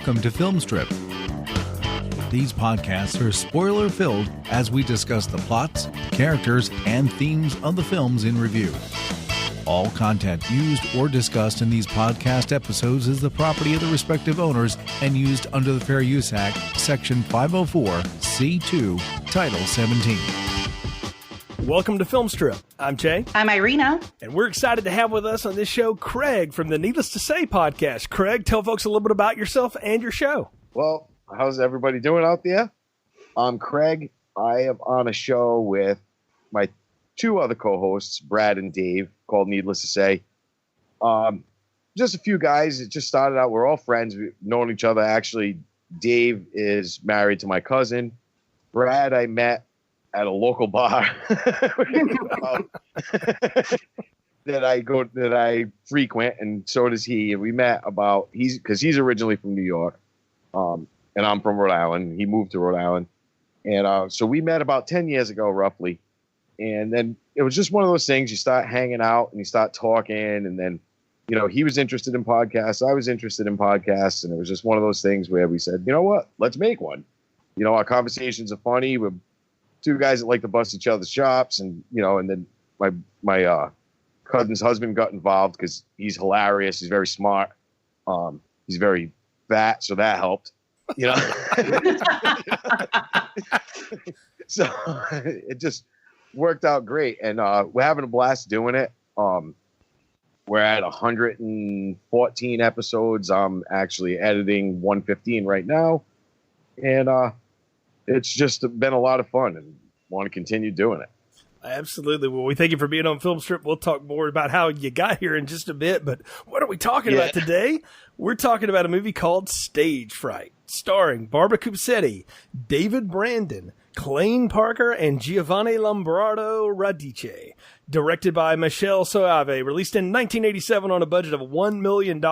welcome to Film Strip. These podcasts are spoiler-filled as we discuss the plots, characters, and themes of the films in review. All content used or discussed in these podcast episodes is the property of the respective owners and used under the Fair Use Act, Section 504(c)(2), Title 17. Welcome to Film Strip. I'm Jay. I'm Irina. And we're excited to have with us on this show Craig from the Needless to Say podcast. Craig, tell folks a little bit about yourself and your show. Well, how's everybody doing out there? I'm Craig. I am on a show with my two other co-hosts, Brad and Dave, called Needless to Say. Just a few guys. It just started out. We're all friends. We've known each other. Actually, Dave is married to my cousin. Brad, I met at a local bar that I frequent, and so does he. And we met because he's originally from New York, and I'm from Rhode Island. He moved to Rhode Island, and so we met about 10 years ago, roughly. And then it was just one of those things. You start hanging out and you start talking, and then he was interested in podcasts. I was interested in podcasts, and it was just one of those things where we said, you know what, let's make one. Our conversations are funny. We're two guys that like to bust each other's chops, and and then my cousin's husband got involved because he's hilarious. He's very smart. He's very fat, so that helped. So it just worked out great, and we're having a blast doing it. We're at 114 episodes. I'm actually editing 115 right now, and it's just been a lot of fun, and want to continue doing it. Absolutely. Well, we thank you for being on Film Strip. We'll talk more about how you got here in just a bit, but what are we talking about today? We're talking about a movie called Stagefright, starring Barbara Cupisetti, David Brandon, Clayne Parker, and Giovanni Lombardo Radice. Directed by Michelle Soave, released in 1987 on a budget of $1 million.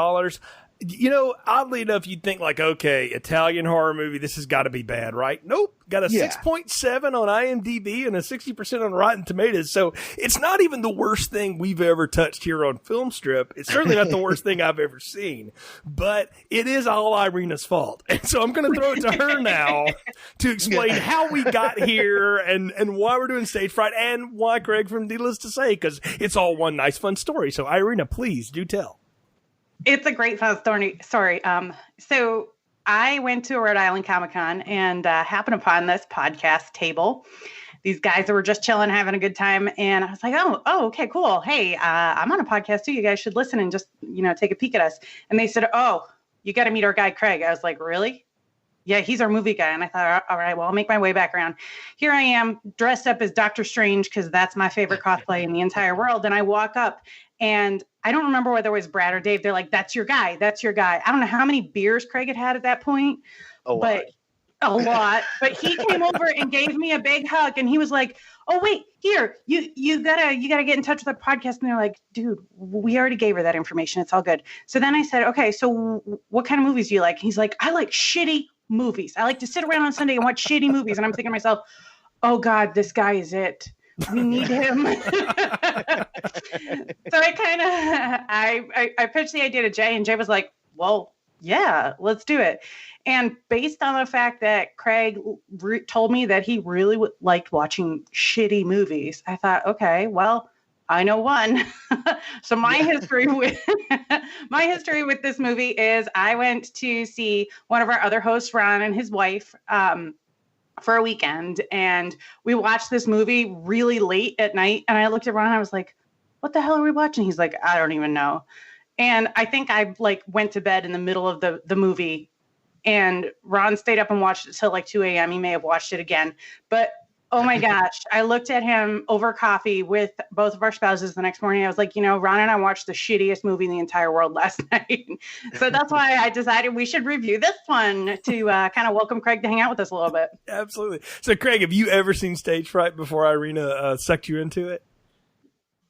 Oddly enough, you'd think okay, Italian horror movie, this has got to be bad, right? Nope. Got a 6.7 on IMDb and a 60% on Rotten Tomatoes. So it's not even the worst thing we've ever touched here on Film Strip. It's certainly not the worst thing I've ever seen, but it is all Irina's fault. And so I'm going to throw it to her now to explain how we got here and why we're doing Stagefright and why Craig from Needless to Say, because it's all one nice, fun story. So Irina, please do tell. It's a great fun story. So I went to a Rhode Island Comic-Con and happened upon this podcast table. These guys that were just chilling, having a good time. And I was like, oh, okay, cool. Hey, I'm on a podcast too. You guys should listen and just, take a peek at us. And they said, oh, you got to meet our guy, Craig. I was like, really? Yeah, he's our movie guy. And I thought, all right, well, I'll make my way back around. Here I am dressed up as Doctor Strange because that's my favorite cosplay in the entire world. And I walk up and I don't remember whether it was Brad or Dave. They're like, that's your guy. That's your guy. I don't know how many beers Craig had at that point. A lot. But he came over and gave me a big hug. And he was like, oh, wait, here, you gotta get in touch with our podcast. And they're like, dude, we already gave her that information. It's all good. So then I said, okay, so what kind of movies do you like? He's like, I like shitty movies. I like to sit around on Sunday and watch shitty movies. And I'm thinking to myself, oh God, this guy is it. We need him. So I pitched the idea to Jay, and Jay was like, well, yeah, let's do it. And based on the fact that Craig told me that he really liked watching shitty movies, I thought, okay, well, I know one. So my history with this movie is I went to see one of our other hosts, Ron, and his wife, for a weekend, and we watched this movie really late at night. And I looked at Ron and I was like, what the hell are we watching? He's like, I don't even know. And I think I went to bed in the middle of the movie, and Ron stayed up and watched it till 2 a.m. He may have watched it again, but oh my gosh, I looked at him over coffee with both of our spouses the next morning. I was like, Ron and I watched the shittiest movie in the entire world last night. So that's why I decided we should review this one to kind of welcome Craig to hang out with us a little bit. Absolutely. So Craig, have you ever seen Stagefright before Irina sucked you into it?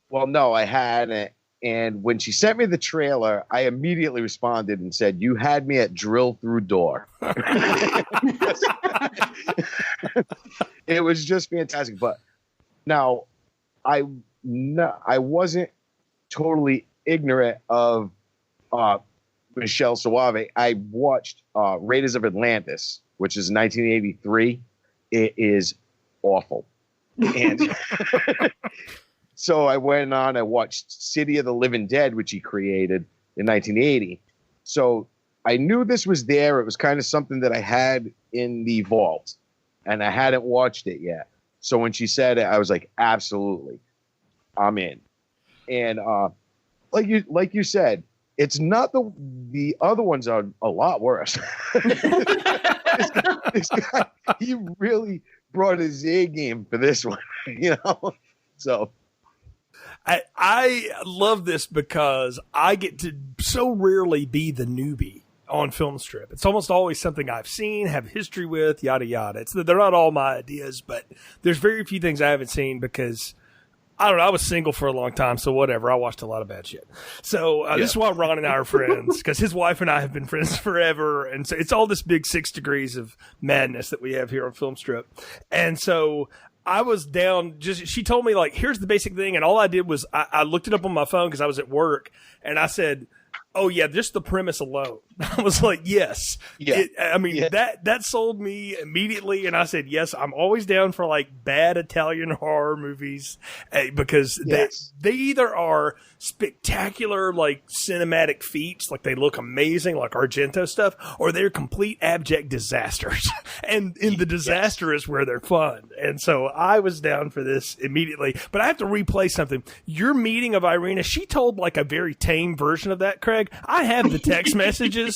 Well, no, I hadn't. And when she sent me the trailer, I immediately responded and said, you had me at drill through door. It was just fantastic. But now I wasn't totally ignorant of Michelle Soave, I watched Raiders of Atlantis, which is 1983. It is awful. And so I went on, I watched City of the Living Dead, which he created in 1980. So I knew this was there. It was kind of something that I had in the vault, and I hadn't watched it yet. So when she said it, I was like, absolutely, I'm in. And like you said, it's not the other ones are a lot worse. this guy, he really brought his A game for this one, So I love this because I get to so rarely be the newbie on Film Strip. It's almost always something I've seen, have history with, yada yada. They're not all my ideas, but there's very few things I haven't seen because I don't know. I was single for a long time, so whatever. I watched a lot of bad shit. So this is why Ron and I are friends, because his wife and I have been friends forever. And so it's all this big 6 degrees of madness that we have here on Film Strip. And so I was down, she told me, like, here's the basic thing. And all I did was I looked it up on my phone because I was at work. And I said, oh, yeah, just the premise alone. I was like, yes. Yeah. That sold me immediately. And I said, yes, I'm always down for like bad Italian horror movies because they either are spectacular, like cinematic feats, like they look amazing, like Argento stuff, or they're complete abject disasters. And in the disaster is where they're fun. And so I was down for this immediately. But I have to replay something. Your meeting of Irina, she told like a very tame version of that, Craig. I have the text messages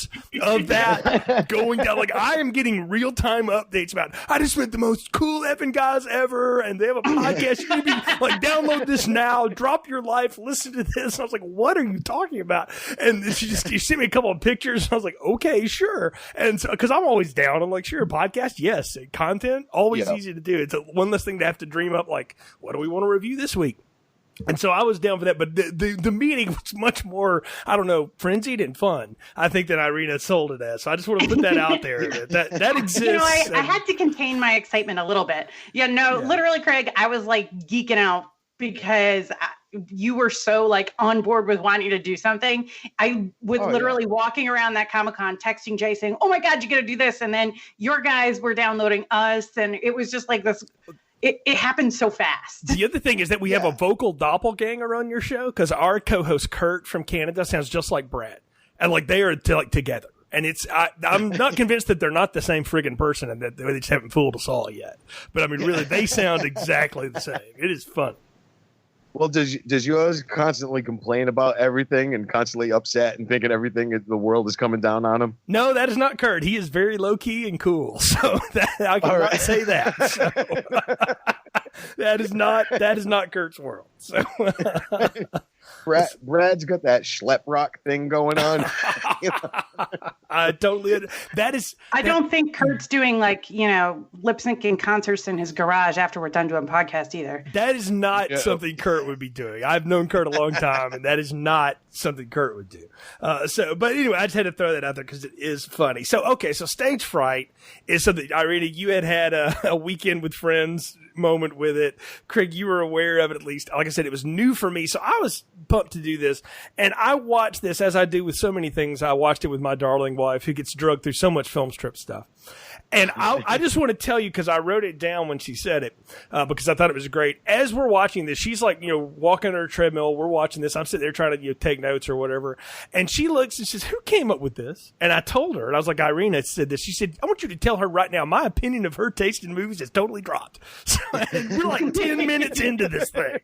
of that going down. Like, I am getting real-time updates about, I just met the most cool effing guys ever, and they have a podcast. You need to like, download this now, drop your life, listen to this. I was like, what are you talking about? And she sent me a couple of pictures, and I was like, okay, sure. And so, because I'm always down. I'm like, sure, podcast, yes. Content, always easy to do. It's one less thing to have to dream up, like, what do we want to review this week? And so I was down for that, but the meeting was much more, I don't know, frenzied and fun, I think, than Irina sold it as. So I just want to put that out there. That exists. I had to contain my excitement a little bit. Literally, Craig, I was like geeking out because you were so like on board with wanting to do something. I was literally walking around that Comic-Con texting Jay saying, oh my God, you got to do this. And then your guys were downloading us. And it was just like this. It happened so fast. The other thing is that we have a vocal doppelganger on your show because our co-host Kurt from Canada sounds just like Brad, and like they are together. And I'm not convinced that they're not the same friggin' person and that they just haven't fooled us all yet. But I mean, really, they sound exactly the same. It is fun. Well, does yours constantly complain about everything and constantly upset and thinking everything the world is coming down on him? No, that is not Kurt. He is very low key and cool. So I cannot say that. So, that is not Kurt's world. So Brad's got that schlep rock thing going on. I totally. I don't think Kurt's doing like lip syncing concerts in his garage after we're done doing podcast either. That is not something Kurt would be doing. I've known Kurt a long time, and that is not something Kurt would do. But anyway, I just had to throw that out there because it is funny. So Stagefright is something, Irina, you had a weekend with friends moment with it. Craig, you were aware of it at least. Like I said, it was new for me, so I was pumped to do this. And I watched this, as I do with so many things. I watched it with my darling wife, who gets drugged through so much Film Strip stuff. And I just want to tell you, because I wrote it down when she said it, because I thought it was great. As we're watching this, she's like, walking on her treadmill. We're watching this. I'm sitting there trying to take notes or whatever. And she looks and says, who came up with this? And I told her, and I was like, Irina said this. She said, I want you to tell her right now, my opinion of her taste in movies has totally dropped. So, and we're like 10 minutes into this thing.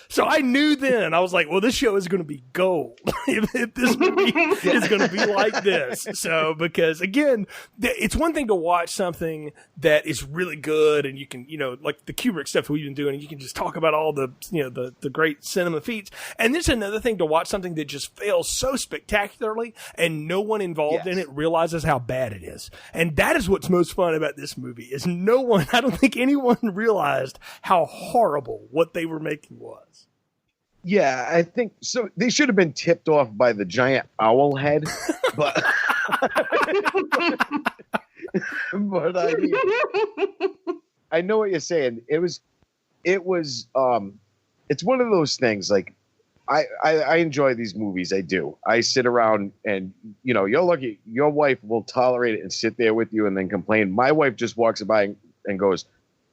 So I knew then, I was like, well, this show is going to be gold if this movie is going to be like this. So, because again, it's one thing to watch something that is really good and you can, like the Kubrick stuff we've been doing, and you can just talk about all the, the great cinema feats. And there's another thing to watch something that just fails so spectacularly and no one involved in it realizes how bad it is. And that is what's most fun about this movie is I don't think anyone realized how horrible what they were making was. Yeah, I think so. They should have been tipped off by the giant owl head, but but I know what you're saying. It was it's one of those things like I enjoy these movies. I do. I sit around and, you're lucky. Your wife will tolerate it and sit there with you and then complain. My wife just walks by and goes,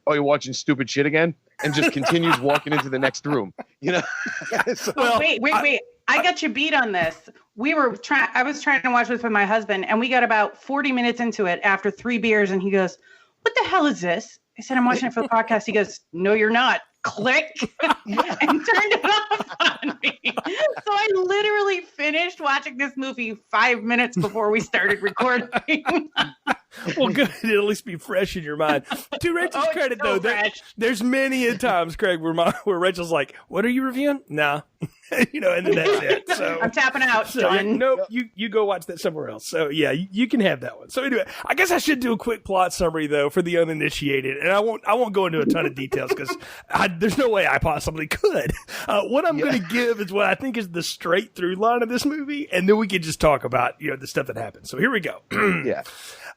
"Oh, you're watching stupid shit again?" And just continues walking into the next room. So, wait. I got you beat on this. I was trying to watch this with my husband, and we got about 40 minutes into it after 3 beers, and he goes, "What the hell is this?" I said, "I'm watching it for the podcast." He goes, "No, you're not." Click. And turned it off on me. So I literally finished watching this movie 5 minutes before we started recording. Well, good. It'll at least be fresh in your mind. To Rachel's credit, so though, there's many a times, Craig, where Rachel's like, "What are you reviewing?" Nah. And then that's it. So I'm tapping out. So, nope, you go watch that somewhere else. So yeah, you can have that one. So anyway, I guess I should do a quick plot summary though for the uninitiated, and I won't go into a ton of details because there's no way I possibly could. What I'm going to give is what I think is the straight through line of this movie, and then we can just talk about the stuff that happens. So here we go. Yeah.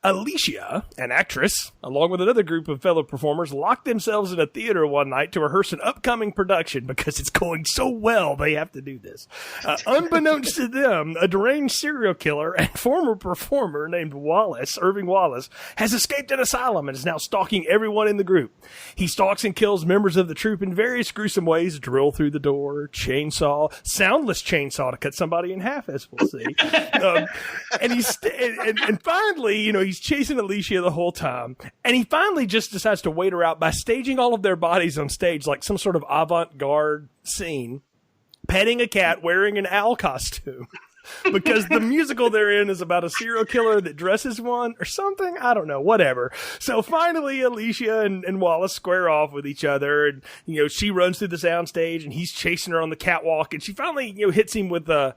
Alicia, an actress, along with another group of fellow performers, locked themselves in a theater one night to rehearse an upcoming production because it's going so well they have to do this. Unbeknownst to them, a deranged serial killer and former performer named Irving Wallace, has escaped an asylum and is now stalking everyone in the group. He stalks and kills members of the troupe in various gruesome ways: drill through the door, soundless chainsaw to cut somebody in half, as we'll see. And finally, he's chasing Alicia the whole time, and he finally just decides to wait her out by staging all of their bodies on stage like some sort of avant-garde scene, petting a cat wearing an owl costume. Because the musical they're in is about a serial killer that dresses one or something. I don't know, whatever. So finally, Alicia and Wallace square off with each other, and she runs through the soundstage, and he's chasing her on the catwalk, and she finally hits him with a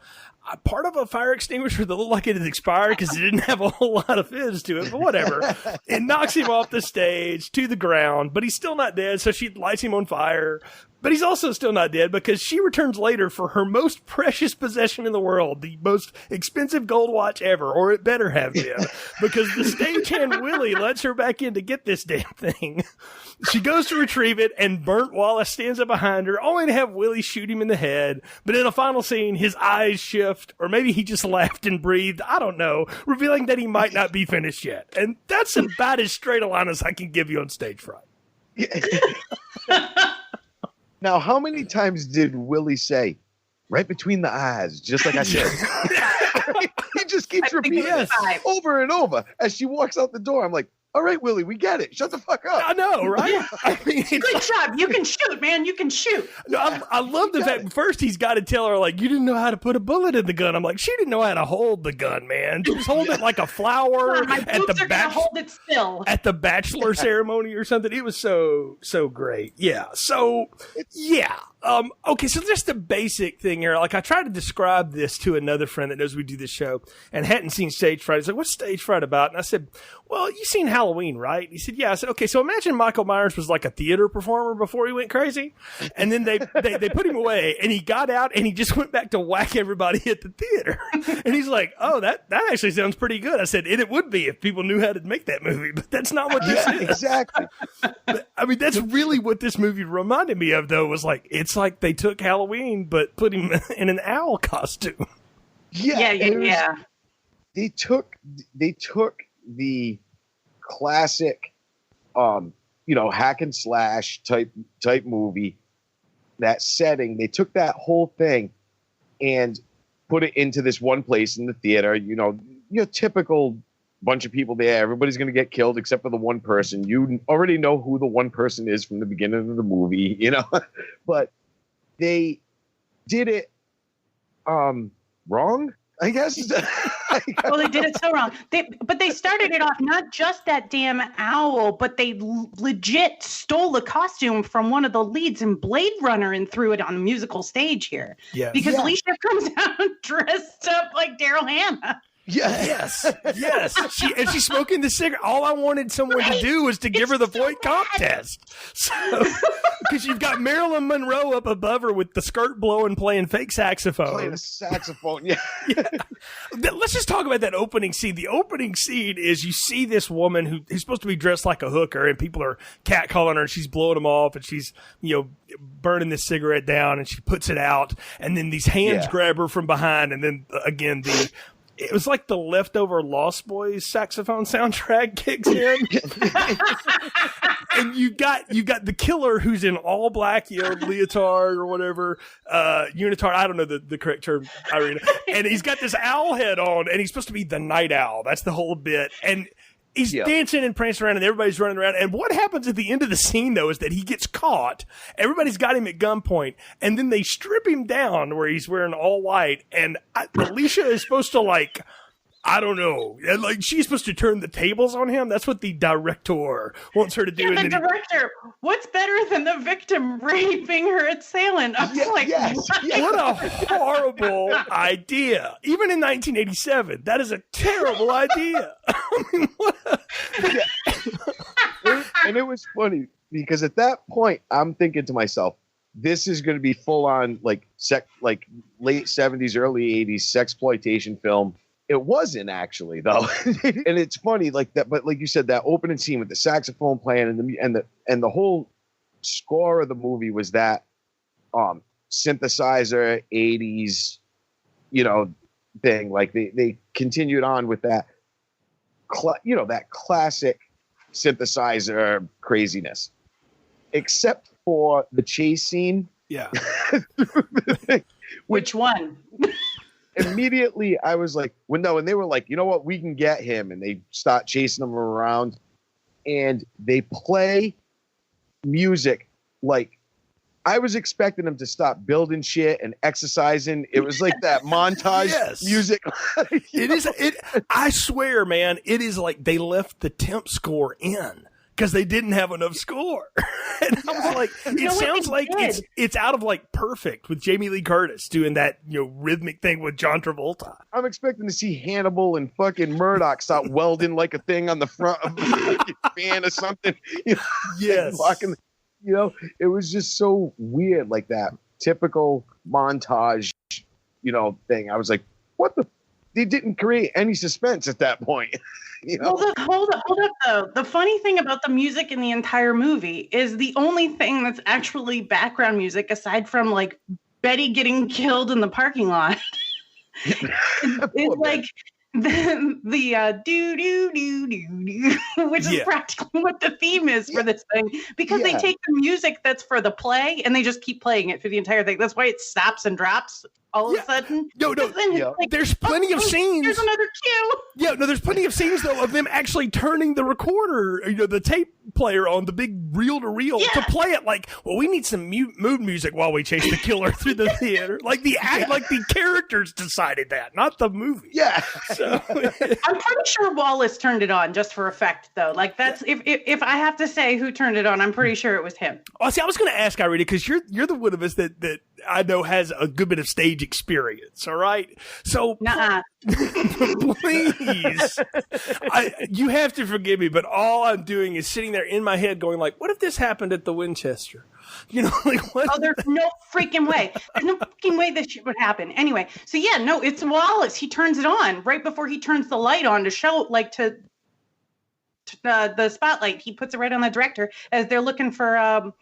part of a fire extinguisher that looked like it had expired because it didn't have a whole lot of fizz to it, but whatever. It knocks him off the stage to the ground, but he's still not dead, so she lights him on fire. But he's also still not dead because she returns later for her most precious possession in the world, the most expensive gold watch ever, or it better have been, because the stagehand Willie lets her back in to get this damn thing. She goes to retrieve it, and burnt Wallace stands up behind her, only to have Willie shoot him in the head. But in a final scene, his eyes shift, or maybe he just laughed and breathed, I don't know, revealing that he might not be finished yet. And that's about as straight a line as I can give you on Stagefright. Now, how many times did Willie say, "Right between the eyes," just like I said? He just keeps repeating it over and over as she walks out the door. I'm like, "All right, Willie, we get it. Shut the fuck up." I know, right? I mean, good job. You can shoot, man. You can shoot. No, I love the fact first he's got to tell her, like, "You didn't know how to put a bullet in the gun." I'm like, she didn't know how to hold the gun, man. She was holding it like a flower at the bachelor ceremony or something. It was so great. Yeah. So yeah. Okay, so just the basic thing here. Like, I tried to describe this to another friend that knows we do this show and hadn't seen Stagefright. He's like, "What's Stagefright about?" And I said, "Well, you've seen Halloween, right?" He said, "Yeah." I said, "Okay, so imagine Michael Myers was like a theater performer before he went crazy. And then they put him away, and he got out, and he just went back to whack everybody at the theater." And he's like, "Oh, that actually sounds pretty good." I said, it would be if people knew how to make that movie, but that's not what this is. Exactly. But, I mean, that's really what this movie reminded me of, though, was like, it's like they took Halloween, but put him in an owl costume. Yeah. They took the classic, hack and slash type movie, that setting. They took that whole thing and put it into this one place in the theater. Your typical bunch of people there. Everybody's going to get killed except for the one person. You already know who the one person is from the beginning of the movie, but they did it wrong, I guess. Well, they did it so wrong. But they started it off not just that damn owl, but they legit stole the costume from one of the leads in Blade Runner and threw it on the musical stage here. Yes. Because Alicia comes out dressed up like Daryl Hannah. Yes. She's smoking the cigarette. All I wanted someone to do was to give her the Voight Comp test. So because you've got Marilyn Monroe up above her with the skirt blowing, playing fake saxophone. Playing a saxophone, yeah. Let's just talk about that opening scene. The opening scene is you see this woman who's supposed to be dressed like a hooker, and people are catcalling her, and she's blowing them off, and she's, burning this cigarette down, and she puts it out, and then these hands grab her from behind, and then again it was like the leftover Lost Boys saxophone soundtrack kicks in. And you got the killer who's in all black, leotard or whatever, unitard. I don't know the correct term, Irina. And he's got this owl head on, and he's supposed to be the night owl. That's the whole bit. And he's dancing and prancing around, and everybody's running around. And what happens at the end of the scene, though, is that he gets caught. Everybody's got him at gunpoint, and then they strip him down where he's wearing all white. And Alicia is supposed to, I don't know. She's supposed to turn the tables on him. That's what the director wants her to do. Yeah, the director. What's better than the victim raping her assailant? I was what a horrible idea. Even in 1987, that is a terrible idea. I mean, And it was funny because at that point, I'm thinking to myself, this is going to be full on late 70s, early 80s sexploitation film. It wasn't actually, though. And it's funny like that. But like you said, that opening scene with the saxophone playing and the whole score of the movie was that synthesizer 80s, thing. Like they continued on with that, that classic synthesizer craziness, except for the chase scene. Yeah. Which one? Immediately, I was like, when they were like, you know what, we can get him, and they start chasing him around, and they play music like I was expecting them to stop building shit and exercising. It was like that montage music. It is. I swear, man, it is like they left the temp score in because they didn't have enough score. And I was like, it sounds like it's out of Perfect with Jamie Lee Curtis doing that rhythmic thing with John Travolta. I'm expecting to see Hannibal and fucking Murdoch start welding like a thing on the front of a fan or something. Yes. Walking, it was just so weird, like that typical montage, thing. I was like, what the? They didn't create any suspense at that point. Hold up, though. The funny thing about the music in the entire movie is the only thing that's actually background music, aside from Betty getting killed in the parking lot, is like the do do do do do, which is practically what the theme is for this thing, because they take the music that's for the play and they just keep playing it for the entire thing. That's why it stops and drops all of a sudden. There's plenty of scenes. Here's another cue. There's plenty of scenes though of them actually turning the recorder, the tape player on the big reel-to-reel to play it. We need some mood music while we chase the killer through the theater. The characters decided that, not the movie. Yeah. So I'm pretty sure Wallace turned it on just for effect, though. That's if I have to say who turned it on, I'm pretty sure it was him. Oh, see, I was going to ask Irina because you're the one of us that I know has a good bit of stage experience. All right, so please, you have to forgive me, but all I'm doing is sitting there in my head going what if this happened at the Winchester? What? Oh, there's no freaking way. There's no freaking way this shit would happen. Anyway, so it's Wallace. He turns it on right before he turns the light on to show, to the spotlight. He puts it right on the director as they're looking for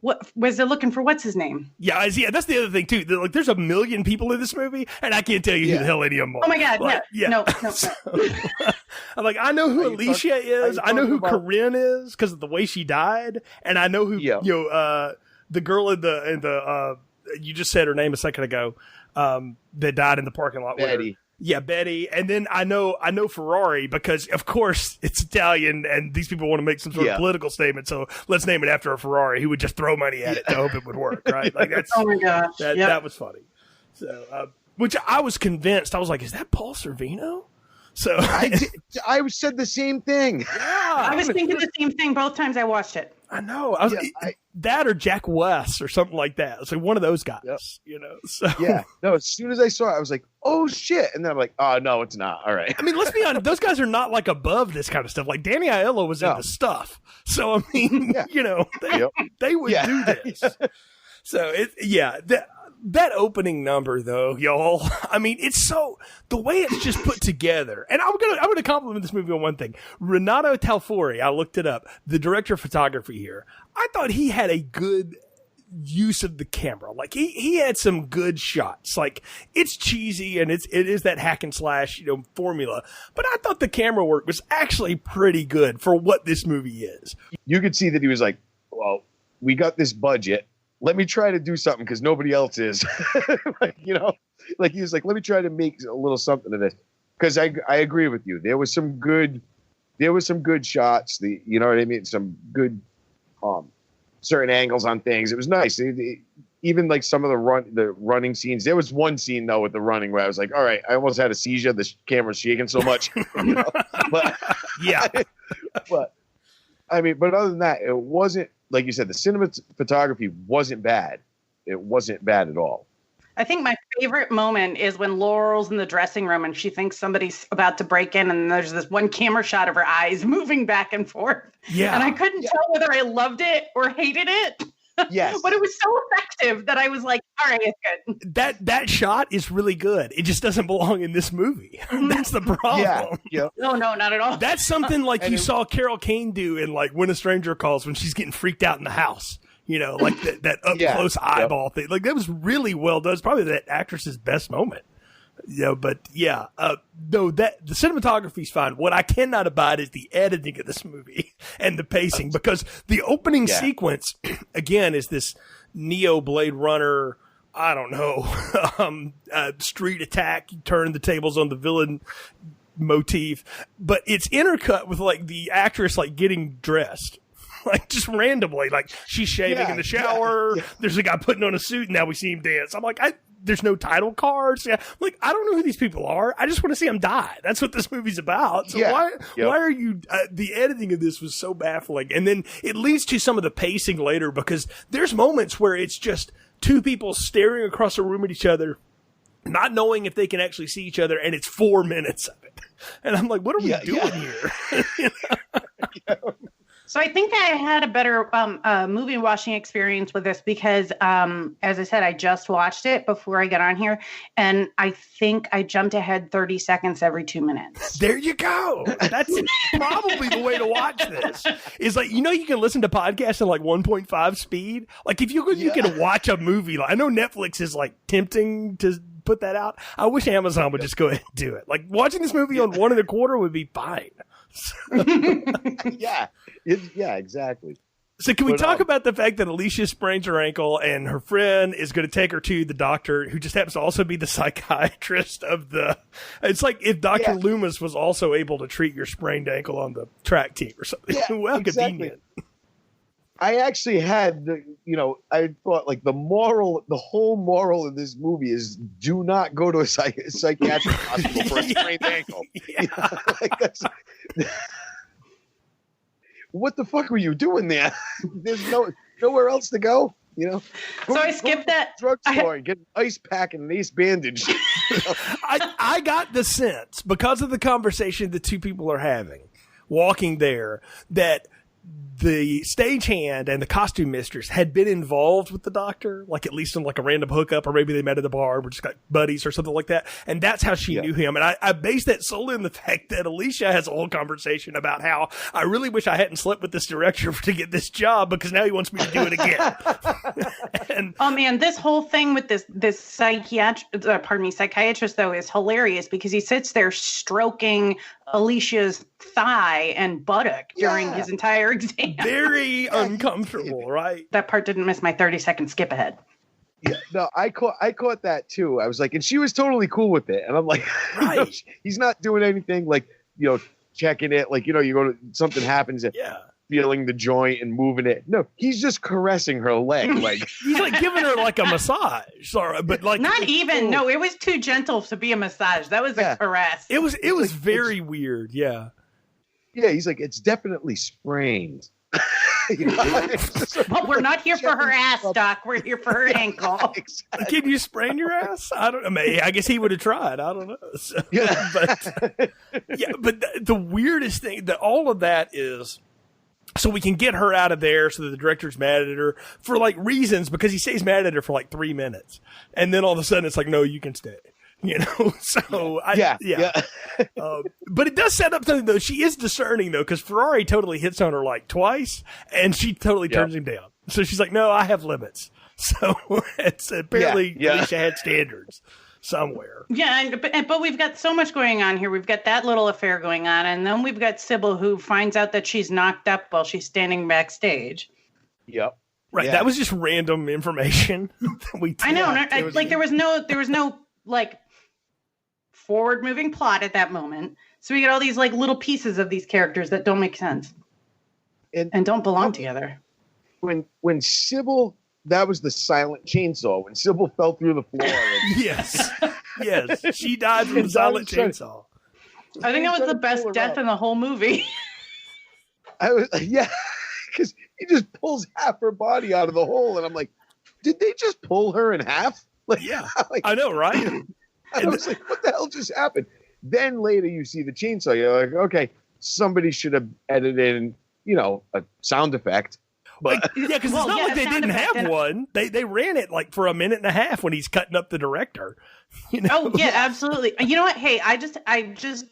what's his name? Yeah, that's the other thing too. There's a million people in this movie, and I can't tell you who the hell any of them are. Oh my god, no. So, I'm I know who Alicia is. I know who Corinne is because of the way she died, and I know who the girl in the you just said her name a second ago that died in the parking lot. Betty. Yeah, Betty. And then I know Ferrari because, of course, it's Italian and these people want to make some sort of political statement. So let's name it after a Ferrari. He would just throw money at it to hope it would work, right? That's, oh, my gosh. That was funny. So, which I was convinced. I was like, is that Paul Sorvino? So I said the same thing. Yeah. I was thinking the same thing both times I watched it. I know. That or Jack West or something like that. It's like one of those guys, So yeah, no. As soon as I saw it, I was like, "Oh shit!" And then I'm like, "Oh no, it's not." All right. I mean, let's be honest. Those guys are not like above this kind of stuff. Like Danny Aiello was into stuff, so I mean, they would do this. So that opening number though, y'all. I mean, it's so the way it's just put together. And I'm gonna compliment this movie on one thing. Renato Talfori, I looked it up, the director of photography here. I thought he had a good use of the camera. Like he had some good shots. Like it's cheesy and it is that hack and slash, formula. But I thought the camera work was actually pretty good for what this movie is. You could see that he was like, well, we got this budget. Let me try to do something because nobody else is. Like he was like, let me try to make a little something of this. Because I agree with you. There was some good shots. You know what I mean? Some good certain angles on things. It was nice. Even like some of the running scenes. There was one scene though with the running where I was like, all right, I almost had a seizure. The camera's shaking so much. But yeah. But I mean, but other than that, it wasn't. Like you said, the cinematography wasn't bad. It wasn't bad at all. I think my favorite moment is when Laurel's in the dressing room and she thinks somebody's about to break in, and there's this one camera shot of her eyes moving back and forth. Yeah. And I couldn't tell whether I loved it or hated it. Yes. But it was so effective that I was like, all right, it's good. That shot is really good. It just doesn't belong in this movie. That's the problem. Yeah. No, not at all. That's something like you saw Carol Kane do in like When a Stranger Calls when she's getting freaked out in the house. Like that up close eyeball thing. Like that was really well done. It's probably that actress's best moment. But no, that the cinematography's fine. What I cannot abide is the editing of this movie and the pacing, because the opening sequence again is this Neo Blade Runner, I don't know, street attack, turn the tables on the villain motif, but it's intercut with like the actress like getting dressed. Like just randomly, like she's shaving in the shower. There's a guy putting on a suit, and now we see him dance. I'm like, there's no title cards. Yeah, like I don't know who these people are. I just want to see them die. That's what this movie's about. So why are you? The editing of this was so baffling, and then it leads to some of the pacing later, because there's moments where it's just two people staring across a room at each other, not knowing if they can actually see each other, and it's 4 minutes of it. And I'm like, what are we doing here? So I think I had a better movie watching experience with this because, as I said, I just watched it before I got on here, and I think I jumped ahead 30 seconds every 2 minutes. There you go. That's probably the way to watch this. Is like, you can listen to podcasts at like 1.5 speed. Like if you can watch a movie, like I know Netflix is like tempting to put that out. I wish Amazon would just go ahead and do it. Like watching this movie on 1.25 would be fine. Yeah, exactly. So can we talk about the fact that Alicia sprains her ankle and her friend is going to take her to the doctor, who just happens to also be the psychiatrist of the... It's like if Dr. Loomis was also able to treat your sprained ankle on the track team or something. Yeah, well, exactly. Convenient. I actually had, I thought like the whole moral of this movie is do not go to a psychiatric hospital for a sprained ankle. What the fuck were you doing there? There's nowhere else to go. So I skipped that drugstore and get an ice pack and an ace bandage. I got the sense, because of the conversation the two people are having walking there, that the stagehand and the costume mistress had been involved with the doctor, like at least in like a random hookup, or maybe they met at the bar, or just got buddies or something like that. And that's how she knew him. And I based that solely on the fact that Alicia has a whole conversation about how I really wish I hadn't slept with this director to get this job, because now he wants me to do it again. And oh man, this whole thing with this psychiatrist though is hilarious, because he sits there stroking Alicia's thigh and buttock during his entire exam. Very uncomfortable, right? That part didn't miss my 30-second skip ahead. Yeah, no, I caught that too. I was like, and she was totally cool with it. And I'm like, right. He's not doing anything like, checking it. Like, you go to, something happens and feeling the joint and moving it. No, he's just caressing her leg. Like he's like giving her like a massage. Sorry, but like not even. No, it was too gentle to be a massage. That was a caress. It was very weird. Yeah. Yeah, he's like, it's definitely sprained. But we're not here for her ass, Doc. We're here for her ankle. Exactly. Can you sprain your ass? I don't know. I guess he would have tried. I don't know. So, Yeah. but the weirdest thing that all of that is, so we can get her out of there so that the director's mad at her for like reasons, because he stays mad at her for like 3 minutes. And then all of a sudden it's like, no, you can stay. So but it does set up something though. She is discerning though, because Ferrari totally hits on her like twice, and she totally turns him down. So she's like, "No, I have limits." So it's apparently Alicia had standards somewhere. Yeah, but we've got so much going on here. We've got that little affair going on, and then we've got Sybil who finds out that she's knocked up while she's standing backstage. Yep. Right. Yeah. That was just random information. I know. There was no like forward-moving plot at that moment. So we get all these like little pieces of these characters that don't make sense and don't belong together. When Sybil, that was the silent chainsaw. When Sybil fell through the floor. Yes, she died from the silent chainsaw. I think that was the best death in the whole movie. Because he just pulls half her body out of the hole, and I'm like, did they just pull her in half? Like, I know, right? I was like, what the hell just happened? Then later you see the chainsaw. You're like, okay, somebody should have edited in, a sound effect. But because it's not like they didn't have one. They ran it like for a minute and a half when he's cutting up the director. Oh yeah, absolutely. You know what? Hey, I just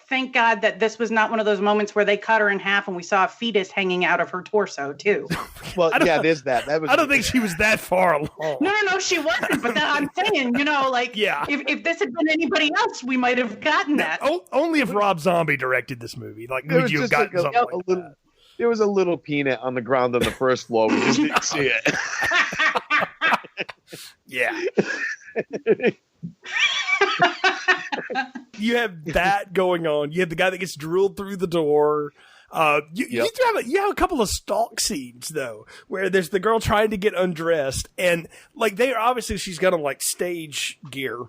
thank God that this was not one of those moments where they cut her in half and we saw a fetus hanging out of her torso too. Well, there's that. That was. I don't think she was that far along. No, she wasn't. But I'm saying, if this had been anybody else, we might have gotten that. Only if Rob Zombie directed this movie. Like, would you have gotten something like that? There was a little peanut on the ground on the first floor. We just didn't see it. Yeah. You have that going on. You have the guy that gets drilled through the door. You have a couple of stalk scenes though, where there's the girl trying to get undressed, and like she's got on like stage gear,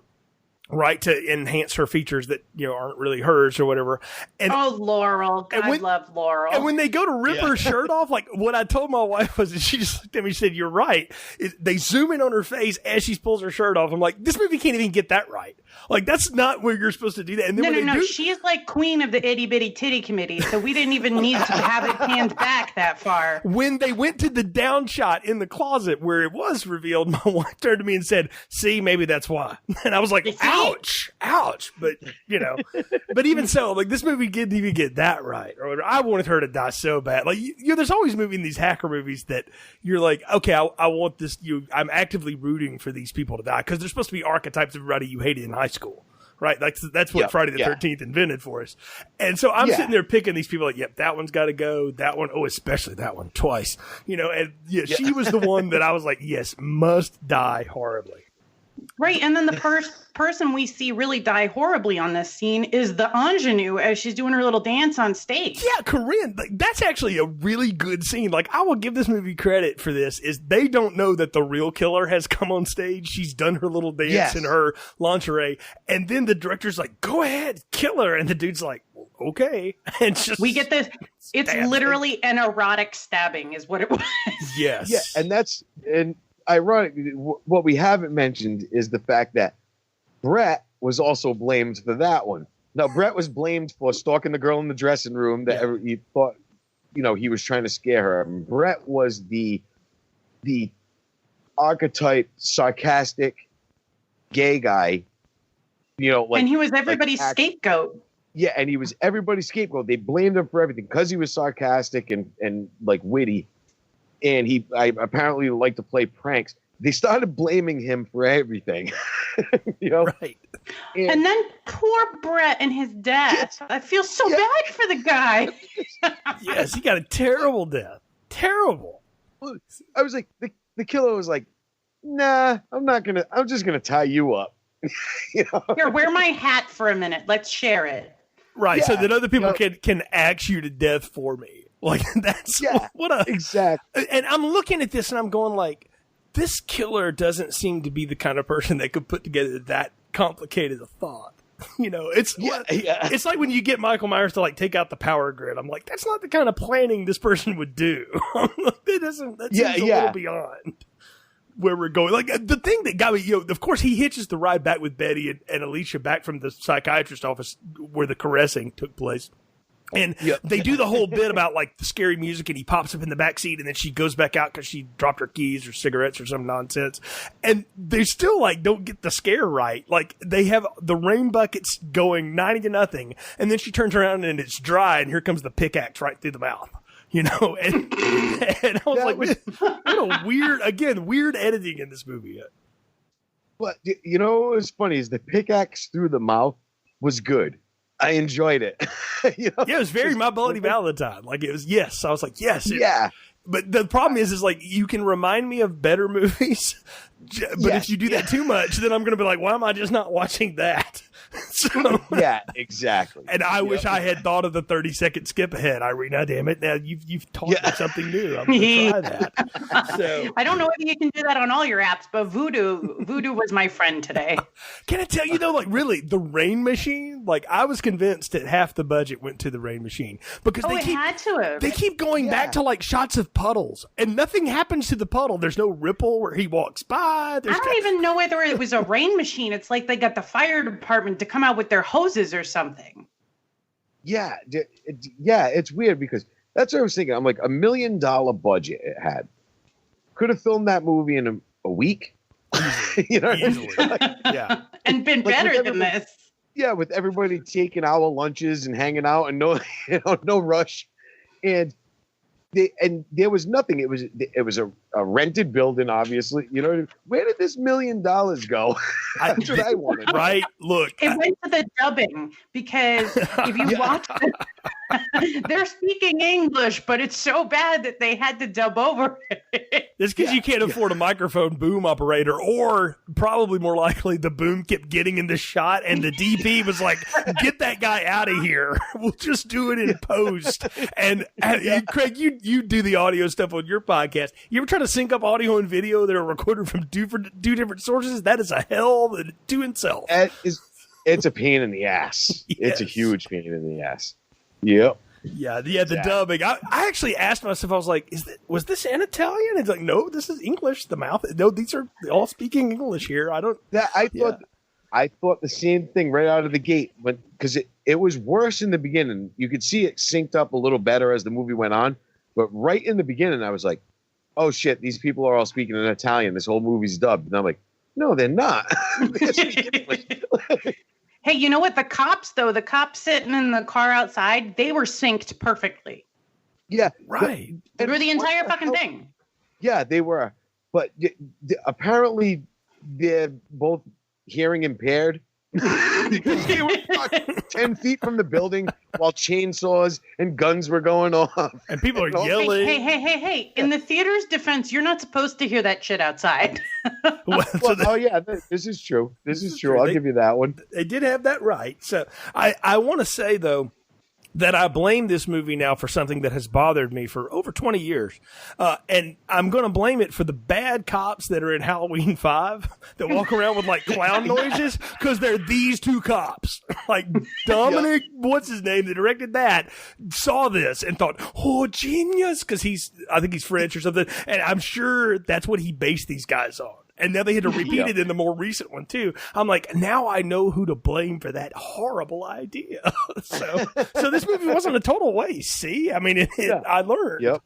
right, to enhance her features that aren't really hers or whatever. And Laurel, I love Laurel. And when they go to rip her shirt off, like what I told my wife was, that she just looked at me and said, "You're right." They zoom in on her face as she pulls her shirt off. I'm like, this movie can't even get that right. Like, that's not where you're supposed to do that. And then no. She's like queen of the itty bitty titty committee, so we didn't even need to have it panned back that far. When they went to the down shot in the closet where it was revealed, my wife turned to me and said, "See, maybe that's why." And I was like, ouch. But, but even so, like, this movie didn't even get that right. Or I wanted her to die so bad. Like, there's always in these hacker movies that you're like, okay, I want this. I'm actively rooting for these people to die because they're supposed to be archetypes of everybody you hated in high school. Right? That's what Friday the 13th invented for us. And so I'm sitting there picking these people like, yep, that one's got to go. That one, especially that one twice. She was the one that I was like, yes, must die horribly. Right, and then the first person we see really die horribly on this scene is the ingenue as she's doing her little dance on stage. Yeah, Corinne, that's actually a really good scene. Like, I will give this movie credit for this, is they don't know that the real killer has come on stage. She's done her little dance in her lingerie, and then the director's like, "Go ahead, kill her," and the dude's like, "Okay." And just we get this. It's literally an erotic stabbing is what it was. Yes. Yeah, and ironic, what we haven't mentioned is the fact that Brett was also blamed for that one. Now, Brett was blamed for stalking the girl in the dressing room that he thought, he was trying to scare her. And Brett was the archetype, sarcastic, gay guy, and he was everybody's scapegoat. Yeah, and he was everybody's scapegoat. They blamed him for everything because he was sarcastic and like witty. And I apparently liked to play pranks. They started blaming him for everything, Right. And then poor Brett and his death. I feel so bad for the guy. Yes, he got a terrible death. Terrible. I was like, the killer was like, "Nah, I'm just gonna tie you up." Here, wear my hat for a minute. Let's share it. Right, so that other people can axe you to death for me. Like, that's exactly. And I'm looking at this and I'm going like, this killer doesn't seem to be the kind of person that could put together that complicated a thought. It's like when you get Michael Myers to like take out the power grid. I'm like, that's not the kind of planning this person would do. That seems a little beyond where we're going. Like the thing that got me, of course he hitches the ride back with Betty and Alicia back from the psychiatrist's office where the caressing took place. And they do the whole bit about like the scary music, and he pops up in the back seat, and then she goes back out because she dropped her keys or cigarettes or some nonsense. And they still like don't get the scare right. Like they have the rain buckets going 90-0, and then she turns around and it's dry, and here comes the pickaxe right through the mouth. And I was like, what a weird editing in this movie. But what was funny is the pickaxe through the mouth was good. I enjoyed it. Yeah, it was very My Bloody Valentine. Like it was, yes. I was like, yes. Yeah. But the problem is like you can remind me of better movies, but if you do that too much, then I'm going to be like, why am I just not watching that? So, yeah, exactly. And I wish I had thought of the 30-second skip ahead, Irina. Damn it! Now you've taught me something new. I'm going to try that. So I don't know whether you can do that on all your apps, but Voodoo was my friend today. Can I tell you though, like really, the rain machine? Like I was convinced that half the budget went to the rain machine because they keep going back to like shots of puddles, and nothing happens to the puddle. There's no ripple where he walks by. I don't even know whether it was a rain machine. It's like they got the fire department to come out with their hoses or something. Yeah, it's weird because that's what I was thinking. I'm like, $1 million budget it had. Could have filmed that movie in a week. Easily. Yeah. And been better than this. Yeah, with everybody taking hour lunches and hanging out and no rush. And there was nothing. It was a rented building, obviously. Where did this $1 million go? That's what I wanted. Right? Look, it went to the dubbing because if you watch it, they're speaking English, but it's so bad that they had to dub over it. It's because you can't afford a microphone boom operator, or probably more likely the boom kept getting in the shot, and the DP was like, "Get that guy out of here. We'll just do it in post." And Craig, you do the audio stuff on your podcast. You ever try to sync up audio and video that are recorded from two different sources? That is a hell to itself. It's a pain in the ass. Yes. It's a huge pain in the ass. Yep. Yeah, the dubbing. I actually asked myself, I was like, was this in Italian? It's like, no, this is English. The mouth. No, these are all speaking English here. I thought the same thing right out of the gate, because it was worse in the beginning. You could see it synced up a little better as the movie went on, but right in the beginning, I was like, oh shit, these people are all speaking in Italian. This whole movie's dubbed, and I'm like, no, they're not. They're speaking English. Hey, you know what? The cops sitting in the car outside, they were synced perfectly. Yeah. Right. Through the entire fucking thing. Yeah, they were. But apparently they're both hearing impaired. Because they were 10 feet from the building while chainsaws and guns were going off. And people are yelling. Hey. In the theater's defense, you're not supposed to hear that shit outside. This is true. This is true. I'll give you that one. They did have that right. So I want to say, though, that I blame this movie now for something that has bothered me for over 20 years. And I'm going to blame it for the bad cops that are in Halloween 5 that walk around with like clown noises, because they're these two cops. Like Dominic, what's his name, that directed that, saw this and thought, oh, genius, because I think he's French or something. And I'm sure that's what he based these guys on. And now they had to repeat it in the more recent one, too. I'm like, now I know who to blame for that horrible idea. So this movie wasn't a total waste, see? I mean, I learned. Yep.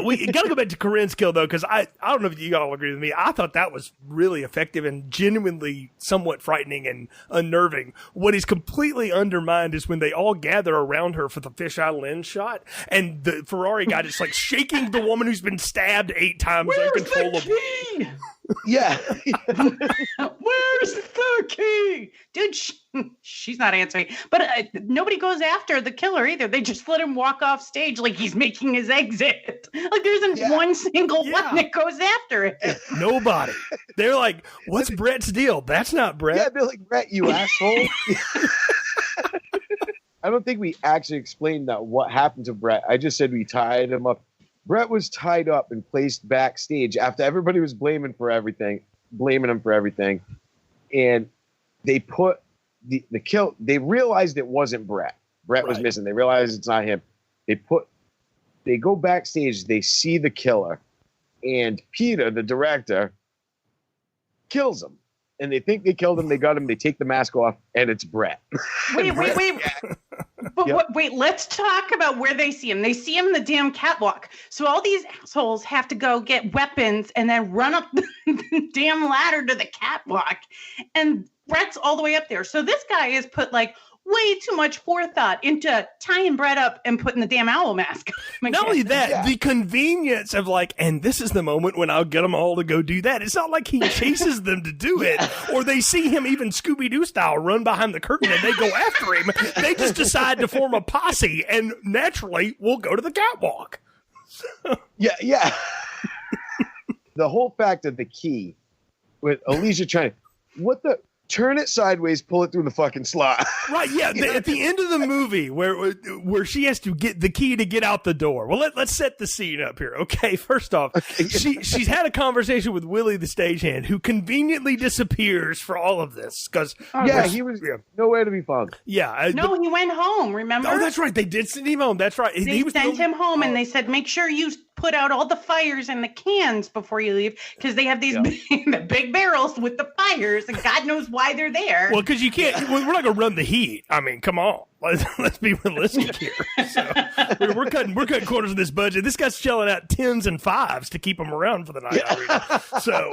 We got to go back to Corinne's kill, though, because I don't know if you all agree with me. I thought that was really effective and genuinely somewhat frightening and unnerving. What is completely undermined is when they all gather around her for the fisheye lens shot, and the Ferrari guy just like shaking the woman who's been stabbed 8 times uncontrollably. Yeah. Where's the key? Dude, she's not answering. But nobody goes after the killer either. They just let him walk off stage like he's making his exit. Like there isn't one single one that goes after it. Nobody. They're like, what's Brett's deal? That's not Brett. Yeah, they're like, Brett, you asshole. I don't think we actually explained that what happened to Brett. I just said we tied him up. Brett was tied up and placed backstage after everybody was blaming him for everything. And they put the kill. They realized it wasn't Brett. Brett was missing. They realized it's not him. They go backstage. They see the killer, and Peter, the director, kills him. And they think they killed him. They got him. They take the mask off, and it's Brett. Wait. Wait, let's talk about where they see him. They see him in the damn catwalk. So all these assholes have to go get weapons and then run up the damn ladder to the catwalk. And Brett's all the way up there. So this guy has put like way too much forethought into tying Brett up and putting the damn owl mask on. Not only that, the convenience of like, and this is the moment when I'll get them all to go do that. It's not like he chases them to do it, or they see him even Scooby-Doo style run behind the curtain and they go after him. They just decide to form a posse and naturally will go to the catwalk. Yeah. The whole fact of the key with Alicia trying to, turn it sideways, pull it through the fucking slot. Right, yeah. At the end of the movie where she has to get the key to get out the door. Well, let's set the scene up here. Okay, first off, she's had a conversation with Willie the stagehand, who conveniently disappears for all of this. Because he was nowhere to be found. Yeah. He went home, remember? Oh, that's right. They did send him home. That's right. They sent him home, and they said, make sure you put out all the fires in the cans before you leave, because they have these big barrels with the fires, and God knows why they're there. Well, because you can't, we're not going to run the heat. I mean, come on. Let's be realistic here. So, we're cutting corners of this budget. This guy's shelling out 10s and 5s to keep him around for the night. Irina. So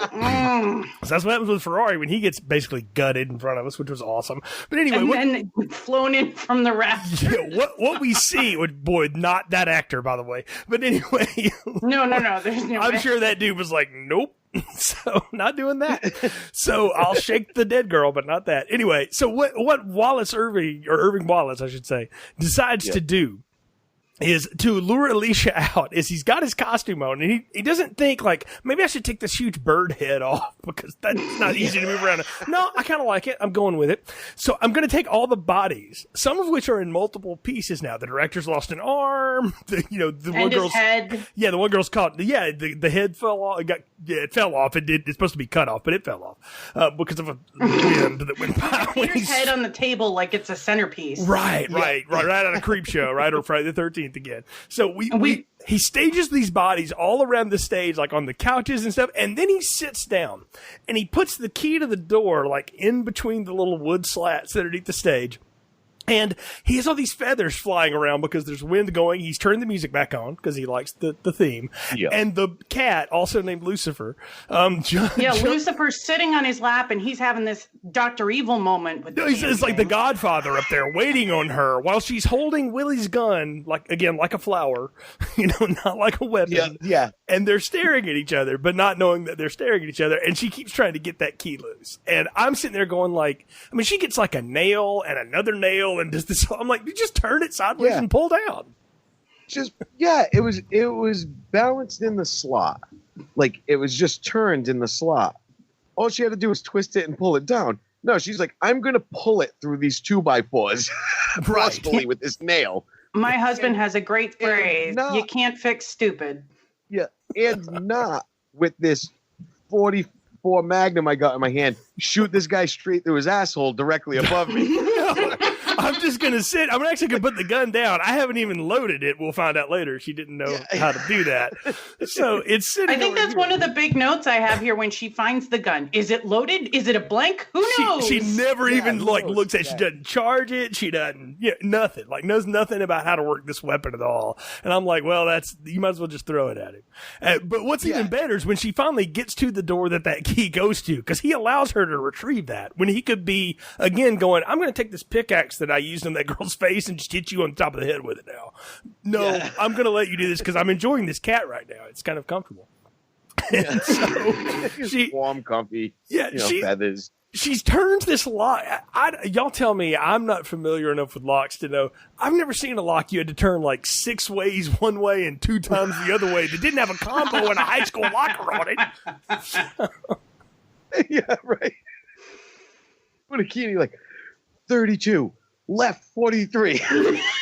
that's what happens with Ferrari when he gets basically gutted in front of us, which was awesome. But anyway, and then flown in from the raft. Yeah, what we see, boy, not that actor, by the way. But anyway, no. There's no. I'm sure that dude was like, nope. So not doing that. So I'll shake the dead girl, but not that. Anyway, so what Irving Wallace, I should say, decides to do is to lure Alicia out. Is he's got his costume on, and he doesn't think like, maybe I should take this huge bird head off because that's not easy to move around. No, I kind of like it. I'm going with it. So I'm going to take all the bodies, some of which are in multiple pieces now. The director's lost an arm. The one girl's head. Yeah, the one girl's caught. Yeah, the head fell off. It fell off. It's supposed to be cut off, but it fell off because of a wind that went by. Peter's head on the table like it's a centerpiece. Right out of Creep Show, right, or Friday the 13th again. So he stages these bodies all around the stage, like on the couches and stuff, and then he sits down and he puts the key to the door like in between the little wood slats underneath the stage. And he has all these feathers flying around because there's wind going. He's turned the music back on because he likes the theme. Yeah. And the cat, also named Lucifer. Lucifer's sitting on his lap and he's having this Dr. Evil moment. It's like the Godfather up there waiting on her while she's holding Willie's gun, like a flower, not like a weapon. Yeah. And they're staring at each other, but not knowing that they're staring at each other. And she keeps trying to get that key loose. And I'm sitting there going like, I mean, she gets like a nail and another nail. And does this? I'm like, you just turn it sideways and pull down. It was balanced in the slot, like it was just turned in the slot. All she had to do was twist it and pull it down. No, she's like, I'm gonna pull it through these 2x4s, forcefully with this nail. My husband has a great phrase: "You can't fix stupid." Yeah, and not with this 44 Magnum I got in my hand. Shoot this guy straight through his asshole directly above me. I'm just going to sit. I'm actually going to put the gun down. I haven't even loaded it. We'll find out later. She didn't know how to do that. So it's sitting. I think that's one of the big notes I have here when she finds the gun. Is it loaded? Is it a blank? Who knows? She never even looks at it. She doesn't charge it. She doesn't, nothing. Like knows nothing about how to work this weapon at all. And I'm like, well, you might as well just throw it at him. But what's even better is when she finally gets to the door that key goes to, because he allows her to retrieve that when he could be, again, going, I'm going to take this pickaxe that I used on that girl's face and just hit you on the top of the head with it now. No, I'm going to let you do this because I'm enjoying this cat right now. It's kind of comfortable. So warm, comfy, feathers. She turns this lock. Y'all tell me I'm not familiar enough with locks to know. I've never seen a lock you had to turn like 6 ways one way and 2 times the other way that didn't have a combo and a high school locker on it. Yeah, right. What a key, like 32. Left 43.